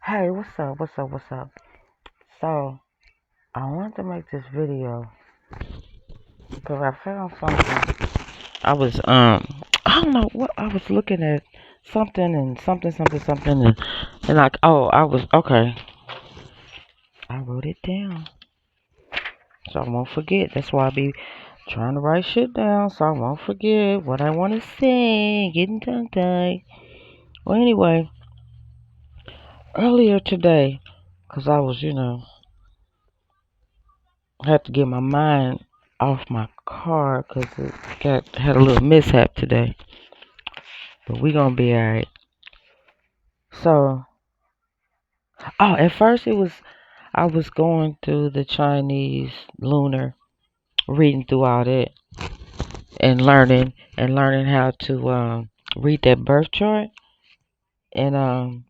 Hey, what's up? What's up? What's up? So, I wanted to make this video because I found something. I was I don't know what I was looking at something and something and like I was okay. I wrote it down so I won't forget. That's why I be trying to write shit down so I won't forget what I want to say. Getting tongue tied. Well, anyway, earlier today, cause I was I had to get my mind off my car because it had a little mishap today. But we gonna be alright. So, at first I was going through the Chinese lunar, reading through all that and learning how to read that birth chart. And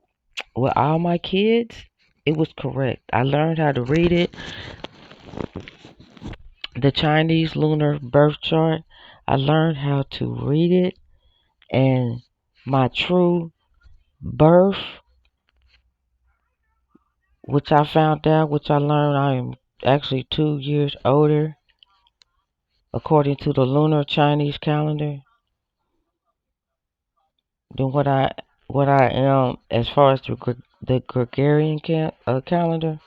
with all my kids, it was correct. I learned how to read it, the Chinese lunar birth chart. I learned how to read it, and my true birth, which I found out, which I learned I am actually 2 years older, according to the lunar Chinese calendar, than what I am as far as the Gregorian calendar.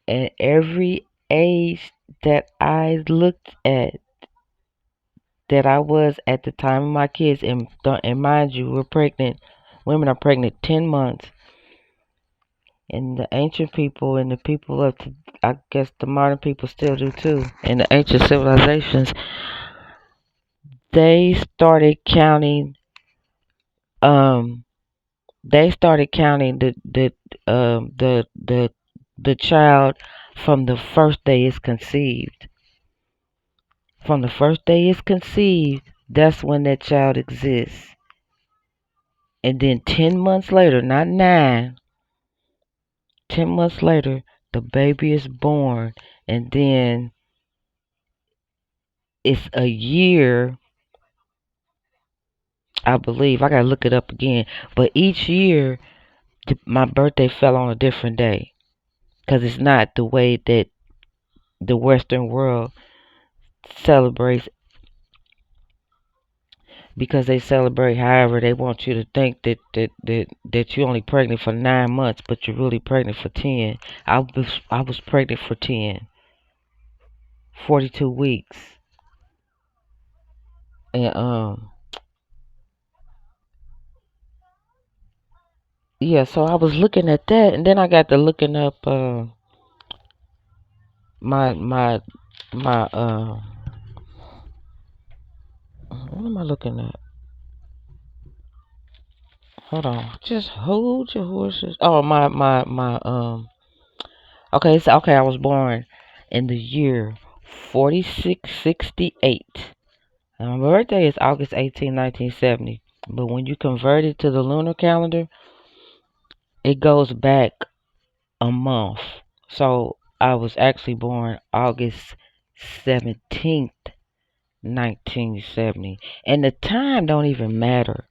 And every age that I looked at, that I was at the time of my kids, and mind you, we're pregnant. Women are pregnant 10 months. And the ancient people and the people I guess the modern people still do too. And the ancient civilizations, they started counting. Um, they started counting the child from the first day it's conceived. From the first day it's conceived, that's when that child exists. And then 10 months later, not nine, 10 months later, the baby is born, and then it's a year. I believe I gotta look it up again. But each year, my birthday fell on a different day because it's not the way that the Western world celebrates. Because they celebrate, however, they want you to think that you're only pregnant for 9 months, but you're really pregnant for 10. I was pregnant for 10, 42 weeks, and yeah. So I was looking at that, and then I got to looking up my my my what am I looking at? Hold on. Just hold your horses. Oh, my. Okay, so okay, I was born in the year 4668. And my birthday is August 18, 1970. But when you convert it to the lunar calendar, it goes back a month. So I was actually born August 17th, 1970. And the time don't even matter.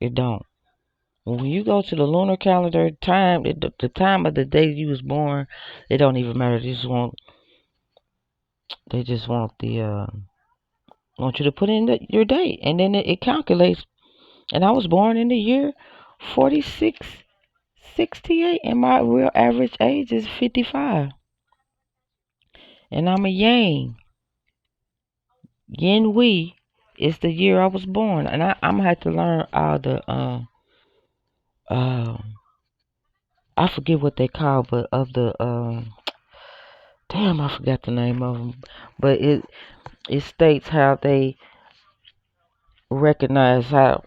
It don't. When you go to the lunar calendar, the time of the day you was born, it don't even matter. They just want want you to put in your date, and then it calculates. And I was born in the year 4668, and my real average age is 55. And I'm a Yang. Yin Wei is the year I was born, and I'm gonna have to learn all the uh I forget what they call, but of the damn, I forgot the name of them. But it states how they recognize how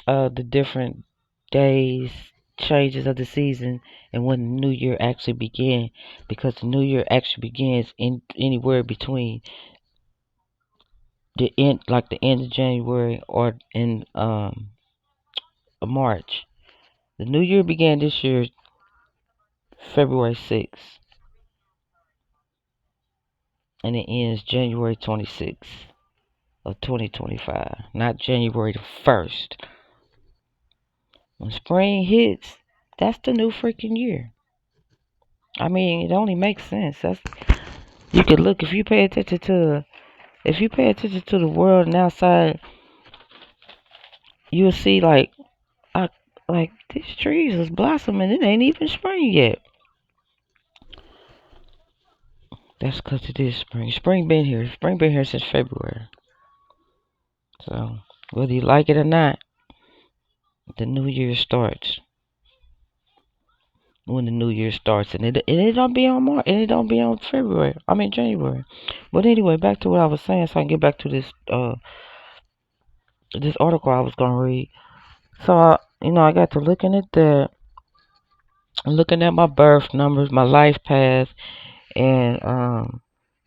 the different days, changes of the season, and when the new year actually begin, because the new year actually begins in anywhere between the end of January or in March. The new year began this year February 6th, and it ends January 26th of 2025, not January the 1st. When spring hits, that's the new freaking year. I mean, it only makes sense. That's you could look if you pay attention to the world and outside, you'll see I, like these trees is blossoming. It ain't even spring yet. That's 'cause it is spring. Spring been here. Spring been here since February. So whether you like it or not, the new year starts when the new year starts, and it don't be on March, and it don't be on February. I mean January. But anyway, back to what I was saying, so I can get back to this article I was gonna read. So I got to looking at that, looking at my birth numbers, my life path, and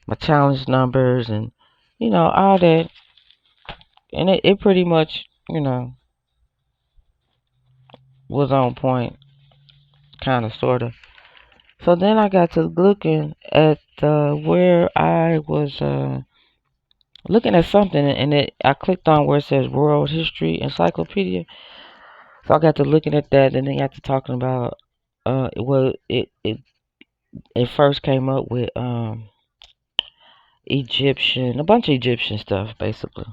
my challenge numbers, and all that, and it pretty much was on point, kind of, sort of. So then I got to looking at where I was looking at something, and I clicked on where it says World History Encyclopedia. So I got to looking at that, and then got to talking about it first came up with a bunch of Egyptian stuff, basically.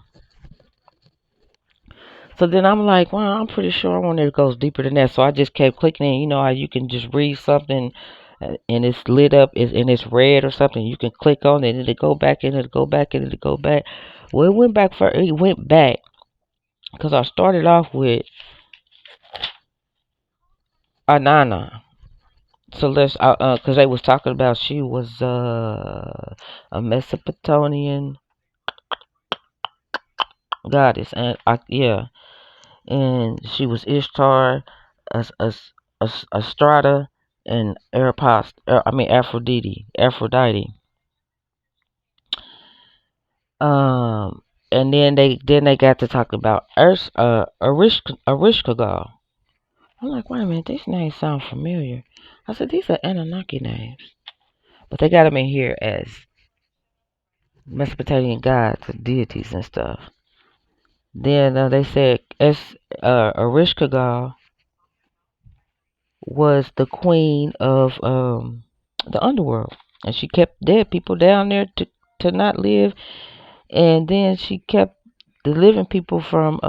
So then I'm like, well, I'm pretty sure I wonder if it goes deeper than that. So I just kept clicking in. You know how you can just read something and it's lit up and it's red or something. You can click on it and it'll go back and it'll go back and it'll go back. Well, it went back because I started off with Anana. So because they was talking about she was a Mesopotamian goddess, and yeah, and she was Ishtar, as Astrada, and Aphrodite. And then they got to talk about Erishkigal. I'm like, wait a minute, these names sound familiar. I said these are Anunnaki names, but they got them in here as Mesopotamian gods and deities and stuff. Then they said Erishkigal was the queen of the underworld, and she kept dead people down there to not live, and then she kept the living people from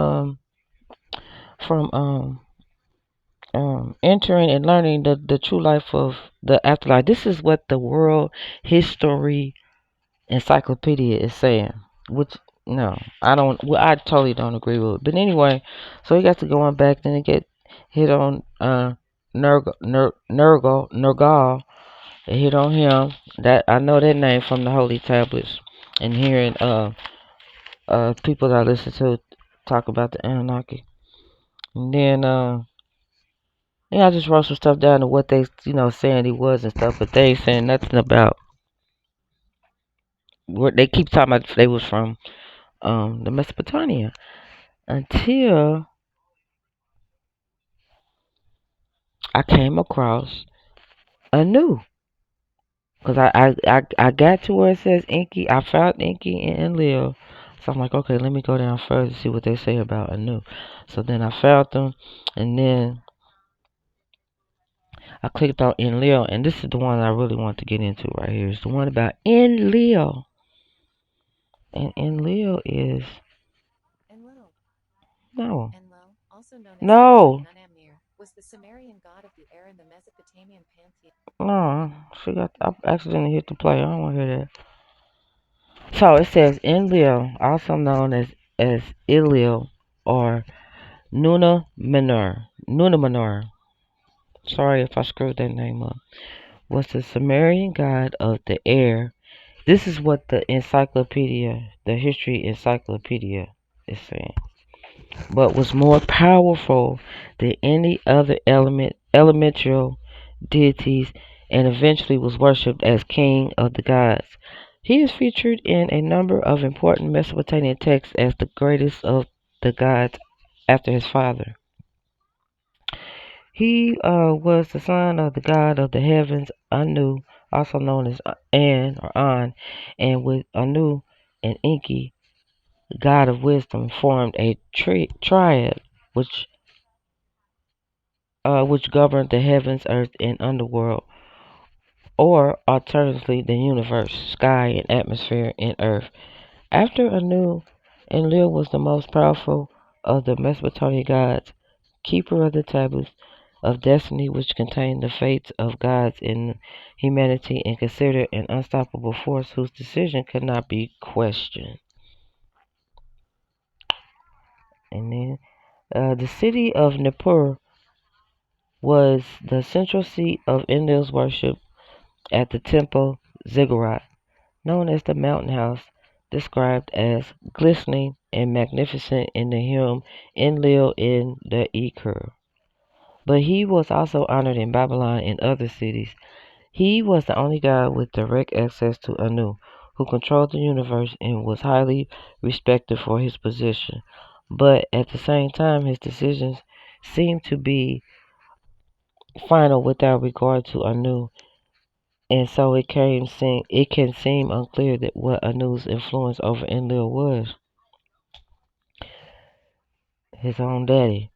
entering and learning the true life of the afterlife. This is what the World History Encyclopedia is saying, which no, I don't. Well, I totally don't agree with it. But anyway, so he got to going back, then he get hit on Nergal. They hit on him. That I know that name from the Holy Tablets, and hearing people that I listen to talk about the Anunnaki. And then yeah, I just wrote some stuff down to what they saying he was and stuff, but they ain't saying nothing about where they keep talking about they was from the Mesopotamia until I came across a new. Because I got to where it says Inky. I found Inky and Enlil. So I'm like, okay, let me go down further to see what they say about Anu. So then I found them, and then I clicked on Enlil, and this is the one I really want to get into right here. It's the one about Enlil. And Enlil is no. No. No. She got I accidentally hit the play. I don't want to hear that. So it says Enlil, also known as Ilil or Nuna Menor. Sorry if I screwed that name up. Was the Sumerian god of the air. This is what the history encyclopedia is saying. But was more powerful than any other elemental deities, and eventually was worshipped as king of the gods. He is featured in a number of important Mesopotamian texts as the greatest of the gods after his father. He was the son of the god of the heavens, Anu, also known as An, and with Anu and Enki, god of wisdom, formed a triad, which which governed the heavens, earth, and underworld, or alternatively, the universe, sky, and atmosphere, and earth. After Anu, Enlil was the most powerful of the Mesopotamian gods, keeper of the tablets of destiny, which contained the fates of gods and humanity, and considered an unstoppable force whose decision could not be questioned. And then the city of Nippur was the central seat of Enlil's worship at the temple ziggurat, known as the mountain house, described as glistening and magnificent in the hymn Enlil in the Ekur. But he was also honored in Babylon and other cities. He was the only god with direct access to Anu, who controlled the universe and was highly respected for his position. But at the same time, his decisions seemed to be final without regard to Anu, and so it can seem unclear that what Anu's influence over Enlil was, his own daddy.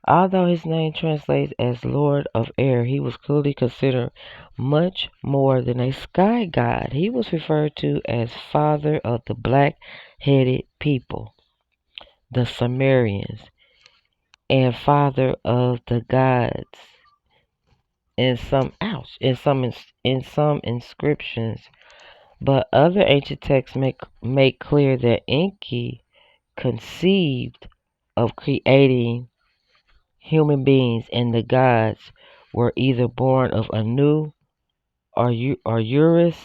Although his name translates as Lord of Air, he was clearly considered much more than a sky god. He was referred to as father of the black-headed people, the Sumerians, and father of the gods. In some inscriptions, but other ancient texts make clear that Enki conceived of creating human beings, and the gods were either born of Anu or Uras,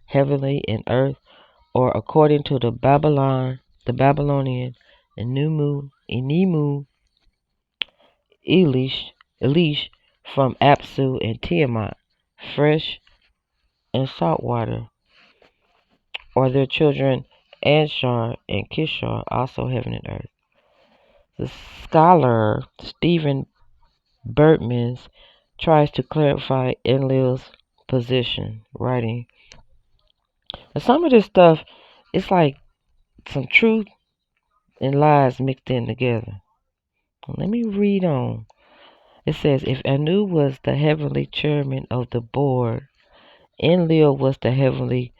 heavenly and earth, or according to the Babylonian Enemu, Elish from Apsu and Tiamat, fresh and salt water, or their children Anshar and Kishar, also heaven and earth. The scholar Stephen Bertmans tries to clarify Enlil's position, writing, some of this stuff is like some truth and lies mixed in together. Let me read on. It says, if Anu was the heavenly chairman of the board, Enlil was the heavenly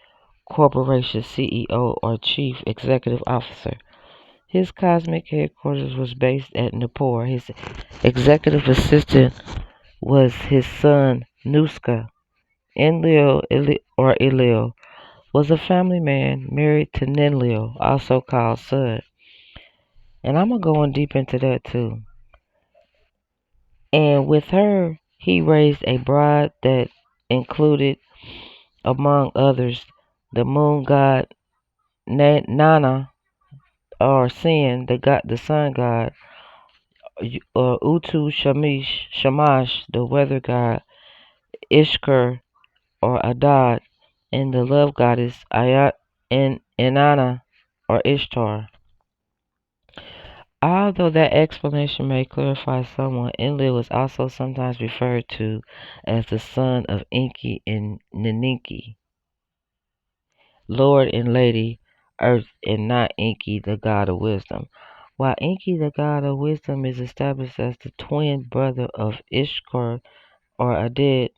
corporation CEO or chief executive officer. His cosmic headquarters was based at Nippur. His executive assistant was his son Nuska. Enlil was a family man married to Ninlil, also called Sud. And I'm going to go in deep into that too. And with her, he raised a bride that included, among others, the moon god Nana, or Sin, the sun god, Shamash, the weather god, Ishkur or Adad, and the love goddess Inanna or Ishtar. Although that explanation may clarify somewhat, Enlil was also sometimes referred to as the son of Enki and Ninenki, Lord and Lady Earth, and not Enki, the god of wisdom. While Enki, the god of wisdom, is established as the twin brother of Ishtar or Adad,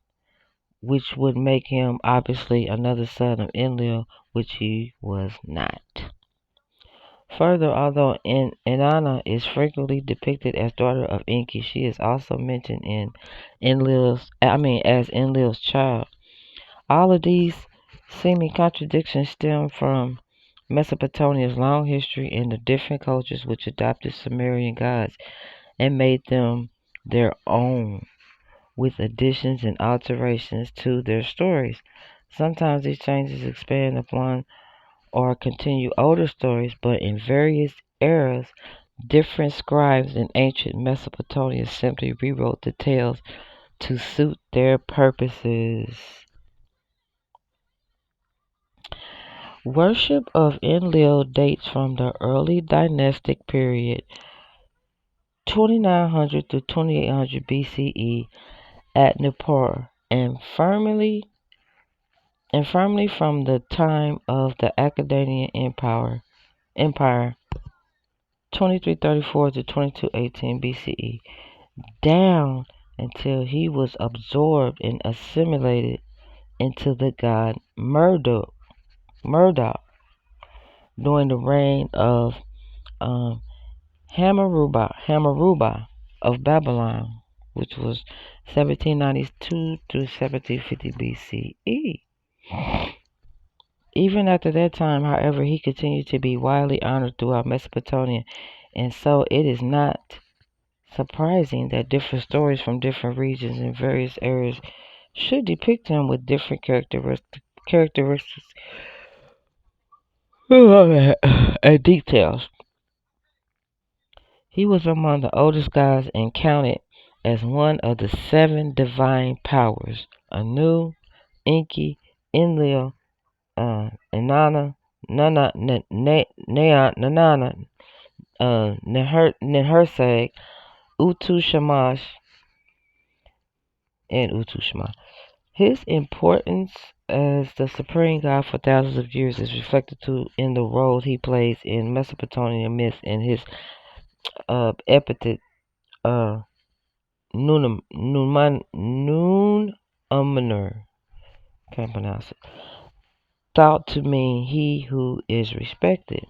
which would make him obviously another son of Enlil, which he was not. Further, although Inanna is frequently depicted as daughter of Enki, she is also mentioned as Enlil's child. All of these seeming contradictions stem from Mesopotamia's long history and the different cultures which adopted Sumerian gods and made them their own, with additions and alterations to their stories. Sometimes these changes expand upon or continue older stories, but in various eras, different scribes in ancient Mesopotamia simply rewrote the tales to suit their purposes. Worship of Enlil dates from the early dynastic period, 2900 to 2800 BCE, at Nippur, and firmly from the time of the Akkadian Empire, 2334 to 2218 BCE. down until he was absorbed and assimilated into the god Marduk during the reign of um, Hamaruba of Babylon, which was 1792 through 1750 BCE. Even after that time, however, he continued to be widely honored throughout Mesopotamia, and so it is not surprising that different stories from different regions and various areas should depict him with different characteristics and details. He was among the oldest gods and counted as one of the seven divine powers: Anu, Enki, Enlil, Inanna, Nanana, Neherseg, Utu Shamash, and Utu Shamash. His importance as the supreme god for thousands of years is reflected too in the role he plays in Mesopotamian myths and his epithet Nun can't pronounce it, thought to mean he who is respected.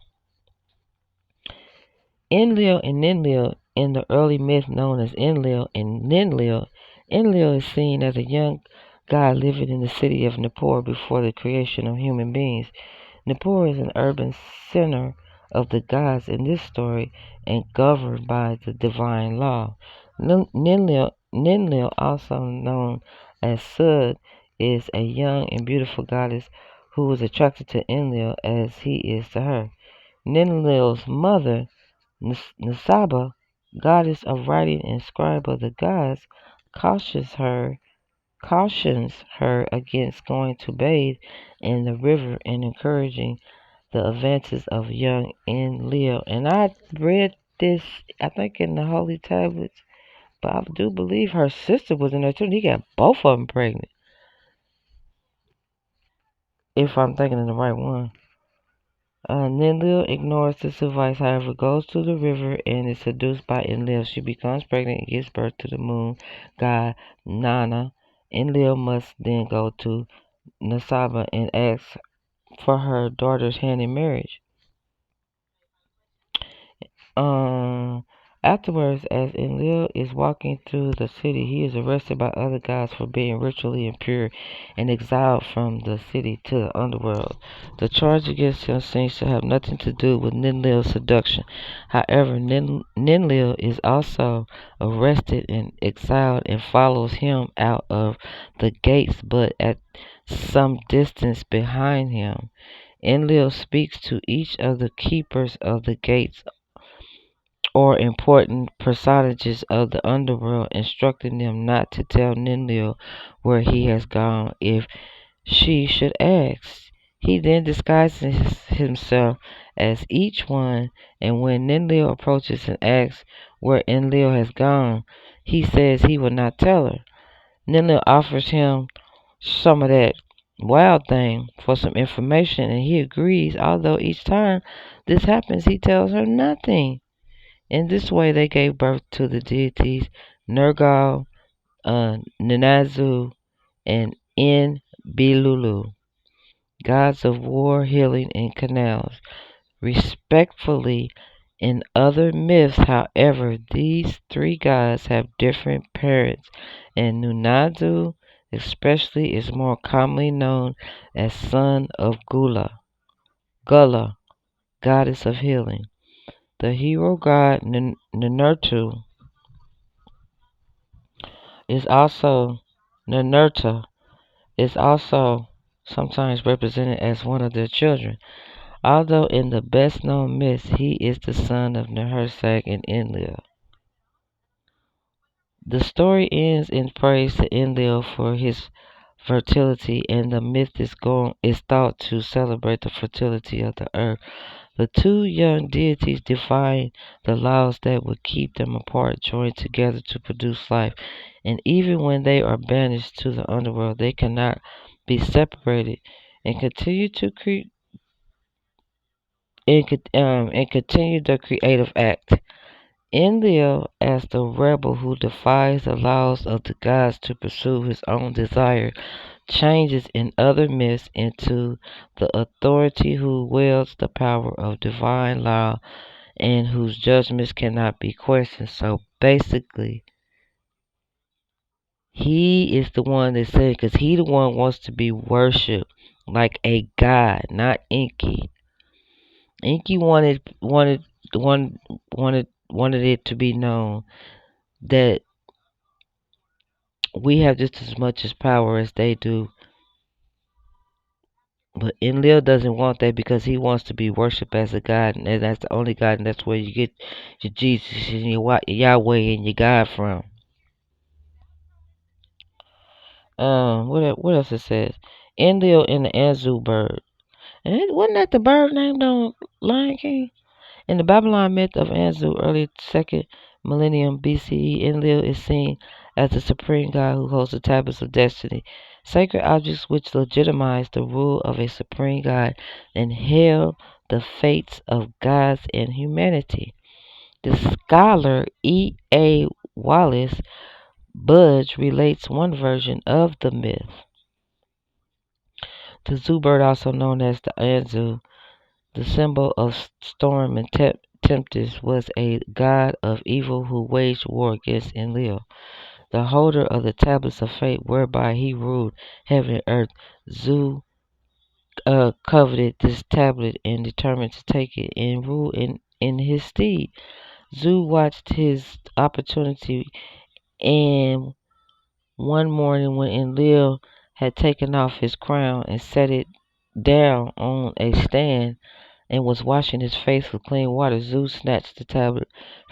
Enlil and Ninlil in the early myth known as Enlil and Ninlil. Enlil is seen as a young god living in the city of Nippur before the creation of human beings. Nippur is an urban center of the gods in this story and governed by the divine law. Ninlil, also known as Sud, is a young and beautiful goddess who is attracted to Enlil as he is to her. Ninlil's mother, Nisaba, goddess of writing and scribe of the gods, cautions her cautions her against going to bathe in the river and encouraging the advances of young Enlil. And I read this, I think, in the Holy Tablets, but I do believe her sister was in there too. And he got both of them pregnant, if I'm thinking of the right one. Enlil ignores this advice, however, goes to the river and is seduced by Enlil. She becomes pregnant and gives birth to the moon god Nana. Enlil must then go to Nasaba and ask for her daughter's hand in marriage. Um, Afterwards, as Enlil is walking through the city, he is arrested by other gods for being ritually impure and exiled from the city to the underworld. The charge against him seems to have nothing to do with Ninlil's seduction. However, Ninlil is also arrested and exiled and follows him out of the gates, but at some distance behind him. Enlil speaks to each of the keepers of the gates or important personages of the underworld, instructing them not to tell Ninlil where he has gone if she should ask. He then disguises himself as each one, and when Ninlil approaches and asks where Enlil has gone, he says he will not tell her. Ninlil offers him some of that wild thing for some information, and he agrees, although each time this happens, he tells her nothing. In this way, they gave birth to the deities Nergal, Ninazu, and Enbilulu, gods of war, healing, and canals. Respectfully, in other myths, however, these three gods have different parents, and Nunazu, especially, is more commonly known as son of Gula, goddess of healing. The hero god Ninurtu is also Ninurta is also sometimes represented as one of their children, although in the best known myths he is the son of Nehersag and Enlil. The story ends in praise to Enlil for his fertility, and the myth is thought to celebrate the fertility of the earth. The two young deities defying the laws that would keep them apart join together to produce life, and even when they are banished to the underworld, they cannot be separated and continue to and continue the creative act. Enlil, as the rebel who defies the laws of the gods to pursue his own desire, changes in other myths into the authority who wields the power of divine law and whose judgments cannot be questioned. So basically, he is the one that said, because he the one wants to be worshipped like a god, not Enki. Enki wanted it to be known that we have just as much as power as they do. But Enlil doesn't want that because he wants to be worshipped as a god, and that's the only god, and that's where you get your Jesus and your Yahweh and your God from. What else it says? Enlil and the Anzu bird. And wasn't that the bird named on Lion King? In the Babylon myth of Anzu, early 2nd millennium BCE, Enlil is seen as the supreme god who holds the tablets of destiny, sacred objects which legitimize the rule of a supreme god and hail the fates of gods and humanity. The scholar E. A. Wallace Budge relates one version of the myth. The zoo bird, also known as the Anzu, the symbol of storm and tempest, was a god of evil who waged war against Enlil, the holder of the tablets of fate whereby he ruled heaven and earth. Zu coveted this tablet and determined to take it and rule in his stead. Zu watched his opportunity, and one morning when Enlil had taken off his crown and set it down on a stand, and was washing his face with clean water, Zeus snatched the tablet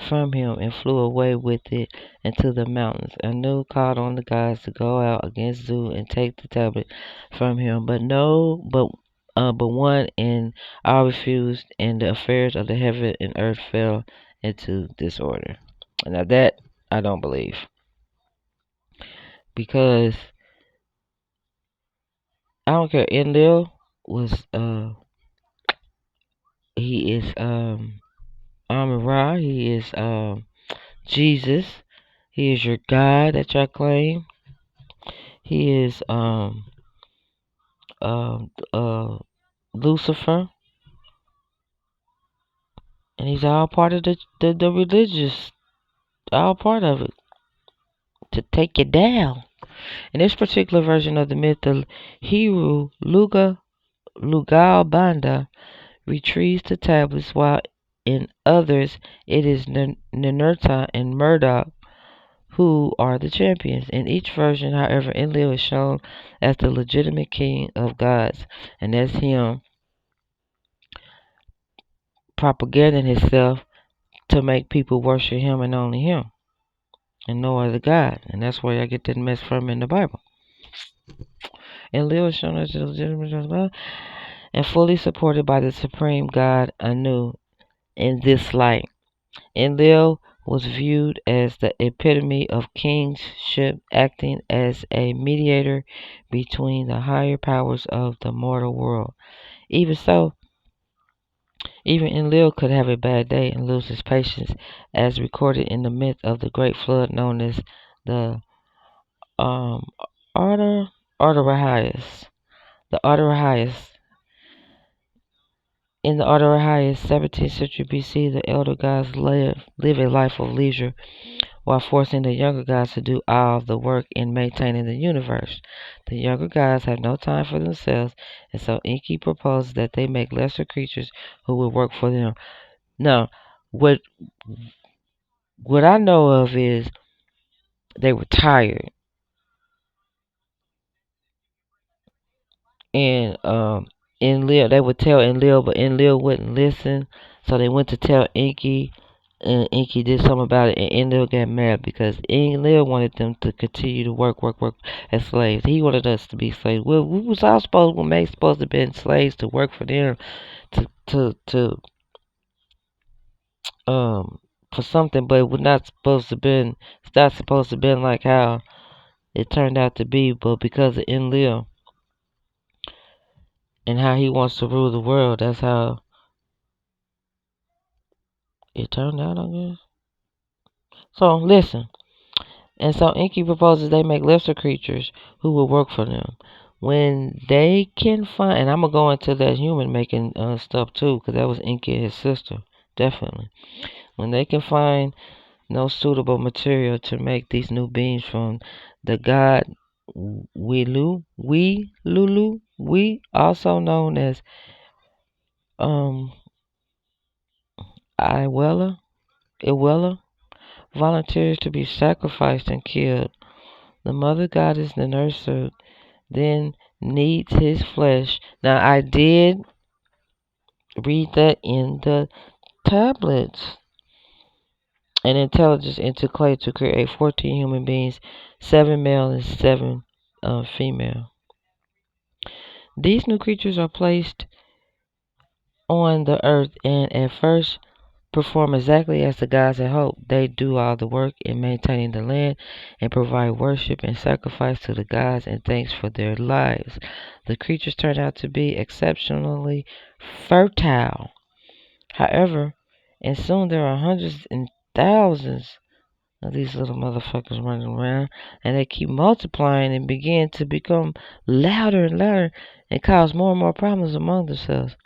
from him and flew away with it into the mountains. Anu called on the gods to go out against Zeus and take the tablet from him, but one and all refused, and the affairs of the heaven and earth fell into disorder. Now that I don't believe, because I don't care. Enlil was he is Amun Ra. He is Jesus. He is your God that y'all claim. He is Lucifer, and he's all part of the religious, all part of it to take you down. In this particular version of the myth, the hero Lugal Banda retrieves the tablets, while in others it is Ninurta and Murdoch who are the champions. In each version, however, Enlil is shown as the legitimate king of gods, and that's him propagating himself to make people worship him and only him, and no other god. And that's where I get that mess from in the Bible. Enlil is shown as the legitimate god and fully supported by the supreme god Anu in this light. Enlil was viewed as the epitome of kingship, acting as a mediator between the higher powers of the mortal world. Even so, even Enlil could have a bad day and lose his patience, as recorded in the myth of the great flood known as the um, Artorias. The Artorias. In the Artorias, 17th century BC, the elder gods live a life of leisure while forcing the younger gods to do all the work in maintaining the universe. The younger gods have no time for themselves, and so Enki proposes that they make lesser creatures who will work for them. Now, what I know of is they were tired, and Enlil, they would tell Enlil, but Enlil wouldn't listen, so they went to tell Enki, and Enki did something about it, and Enlil got mad because Enlil wanted them to continue to work as slaves. He wanted us to be slaves. Well, we was all supposed to be slaves to work for them, to for something, but it was not supposed to been. It's not supposed to been like how it turned out to be, but because of Enlil and how he wants to rule the world, that's how it turned out, I guess. So listen. And so Enki proposes they make lesser creatures who will work for them. When they can find, and I'm gonna go into that human making stuff too, because that was Enki and his sister, definitely. When they can find no suitable material to make these new beings from, the god we also known as um Iwella, volunteers to be sacrificed and killed. The mother goddess, the nurser, then kneads his flesh. Now I did read that in the tablets. And intelligence into clay to create 14 human beings, 7 male and 7 female. These new creatures are placed on the earth and at first perform exactly as the gods had hoped. They do all the work in maintaining the land and provide worship and sacrifice to the gods and thanks for their lives. The creatures turn out to be exceptionally fertile. However, and soon there are hundreds and thousands of these little motherfuckers running around, and they keep multiplying and begin to become louder and louder and cause more and more problems among themselves.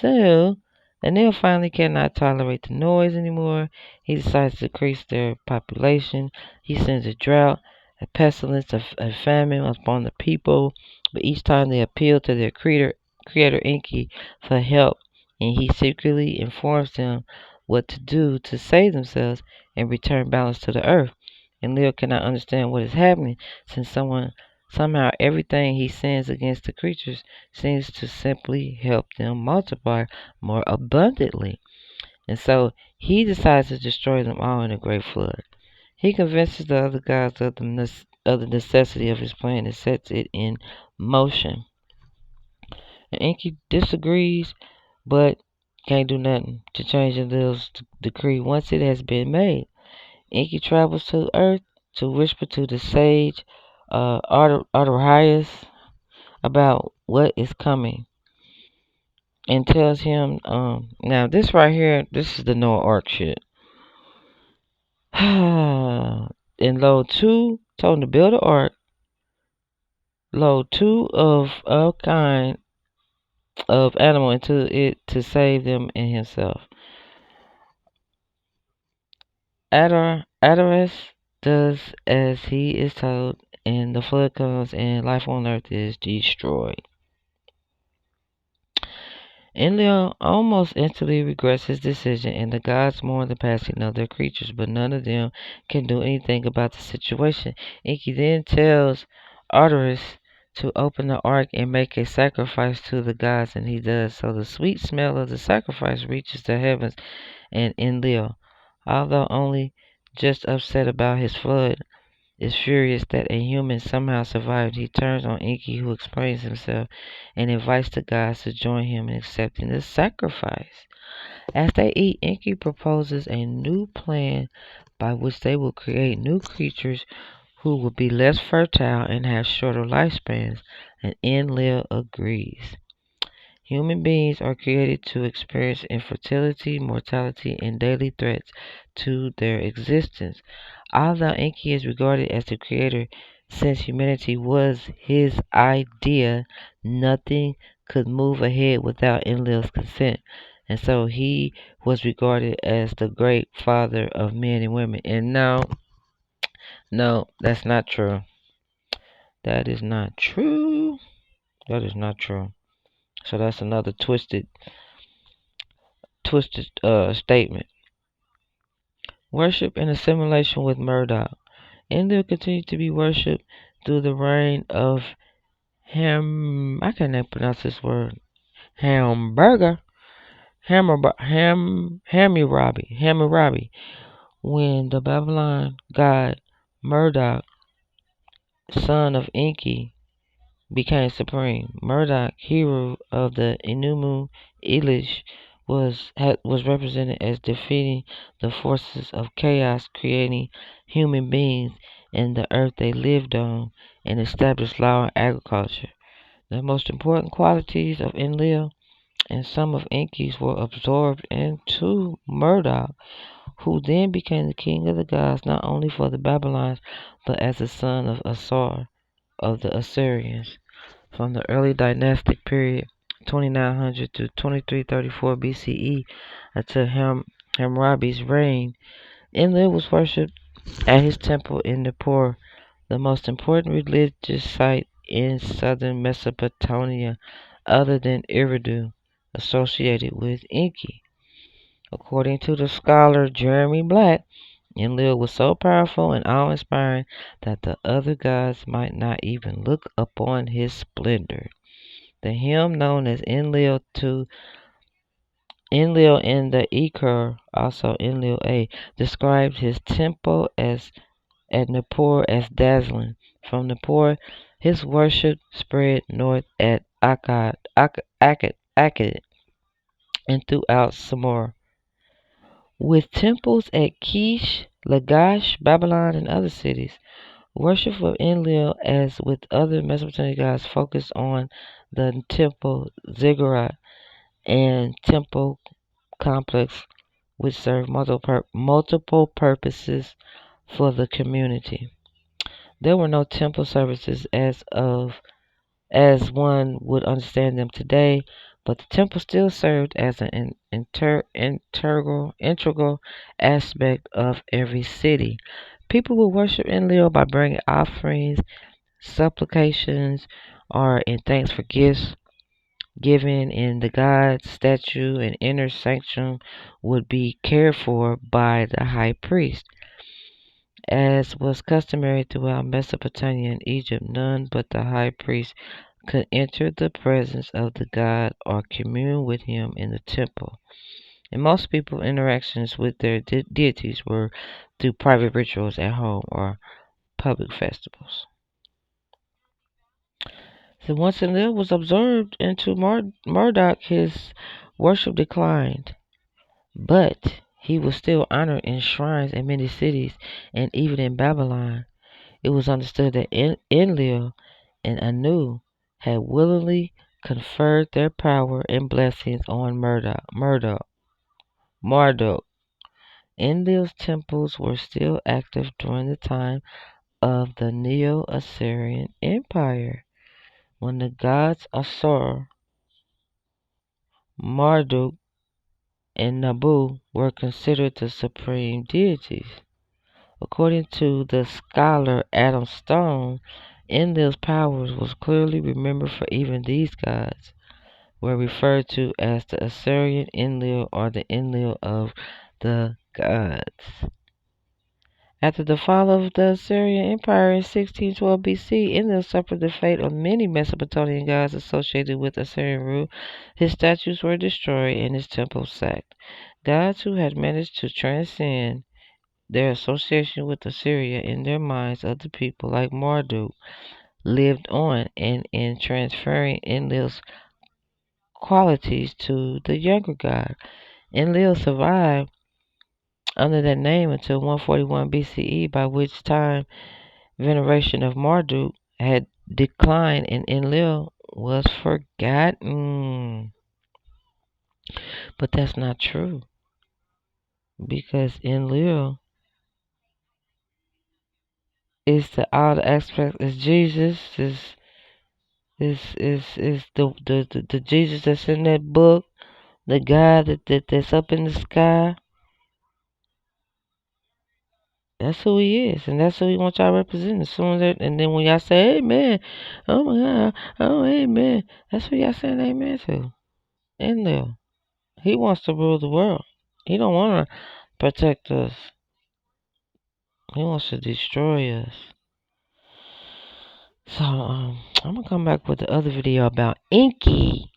So, Enlil finally cannot tolerate the noise anymore. He decides to increase their population. He sends a drought, a pestilence, a famine upon the people. But each time they appeal to their creator Enki for help, and he secretly informs them what to do to save themselves and return balance to the earth. Enlil cannot understand what is happening, since somehow everything he sends against the creatures seems to simply help them multiply more abundantly. And so he decides to destroy them all in a great flood. He convinces the other gods of the necessity of his plan and sets it in motion. And Enki disagrees, but can't do nothing to change Enlil's decree once it has been made. Enki travels to Earth to whisper to the sage Artorias about what is coming and tells him, now this right here, this is the Noah Ark shit. And load 2 told him to build an ark, load 2 of a kind of animal into it to save them and himself. Adoras does as he is told, and the flood comes and life on earth is destroyed. Enlil almost instantly regrets his decision, and the gods mourn the passing of their creatures, but none of them can do anything about the situation. Enki then tells Artemis to open the ark and make a sacrifice to the gods, and he does. So the sweet smell of the sacrifice reaches the heavens, and Enlil, although only just upset about his flood, is furious that a human somehow survived. He turns on Enki, who explains himself and invites the gods to join him in accepting the sacrifice. As they eat, Enki proposes a new plan by which they will create new creatures who will be less fertile and have shorter lifespans, and Enlil agrees. Human beings are created to experience infertility, mortality, and daily threats to their existence. Although Enki is regarded as the creator, since humanity was his idea, nothing could move ahead without Enlil's consent. And so he was regarded as the great father of men and women. And no, that's not true. That is not true. That is not true. So that's another twisted statement. Worship and assimilation with Murdoch. Enlil continued to be worshipped through the reign of I can't pronounce this word. Hamburger. Hammurabi. When the Babylon god Murdoch, son of Enki, became supreme. Murdoch, hero of the Enuma Elish, was represented as defeating the forces of chaos, creating human beings in the earth they lived on, and established law and agriculture. The most important qualities of Enlil and some of Enki's were absorbed into Murdoch, who then became the king of the gods not only for the Babylons, but as the son of Assur of the Assyrians. From the early dynastic period, 2900 to 2334 BCE, until Hammurabi's reign, Enlil was worshipped at his temple in Nippur, the most important religious site in southern Mesopotamia other than Eridu, associated with Enki. According to the scholar Jeremy Black, Enlil was so powerful and awe-inspiring that the other gods might not even look upon his splendor. The hymn known as Enlil in the Iker, also Enlil A, described his temple as at Nippur as dazzling. From Nippur, his worship spread north at Akkad, and throughout Sumer, with temples at Kish, Lagash, Babylon, and other cities. Worship of Enlil, as with other Mesopotamian gods, focused on the temple ziggurat and temple complex, which served multiple purposes for the community. There were no temple services as one would understand them today, but the temple still served as an integral aspect of every city. People would worship Enlil by bringing offerings, supplications, or in thanks for gifts given in the god's statue and inner sanctum would be cared for by the high priest. As was customary throughout Mesopotamia and Egypt, none but the high priest could enter the presence of the god or commune with him in the temple. And most people's interactions with their deities were through private rituals at home or public festivals. So once Enlil was absorbed into Marduk, his worship declined. But he was still honored in shrines in many cities and even in Babylon. It was understood that Enlil and Anu had willingly conferred their power and blessings on Marduk. Enlil's temples were still active during the time of the Neo-Assyrian Empire, when the gods Assur, Marduk, and Nabu were considered the supreme deities. According to the scholar Adam Stone, Enlil's powers was clearly remembered for even these gods were referred to as the Assyrian Enlil or the Enlil of the gods. After the fall of the Assyrian Empire in 1612 BC, Enlil suffered the fate of many Mesopotamian gods associated with Assyrian rule. His statues were destroyed and his temples sacked. Gods who had managed to transcend their association with Assyria in their minds of the people, like Marduk, lived on, and in transferring Enlil's qualities to the younger god. Enlil survived under that name until 141 BCE, by which time veneration of Marduk had declined and Enlil was forgotten. But that's not true, because Enlil is the all aspect is Jesus, is the Jesus that's in that book, the guy that's up in the sky. That's who he is, and that's who he wants y'all to represent. As soon as that, and then when y'all say amen, oh my God, oh amen, that's who y'all saying amen to. In there, he wants to rule the world. He don't want to protect us. He wants to destroy us. So I'm gonna come back with the other video about Inky.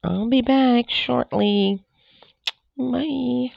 I'll be back shortly. Bye.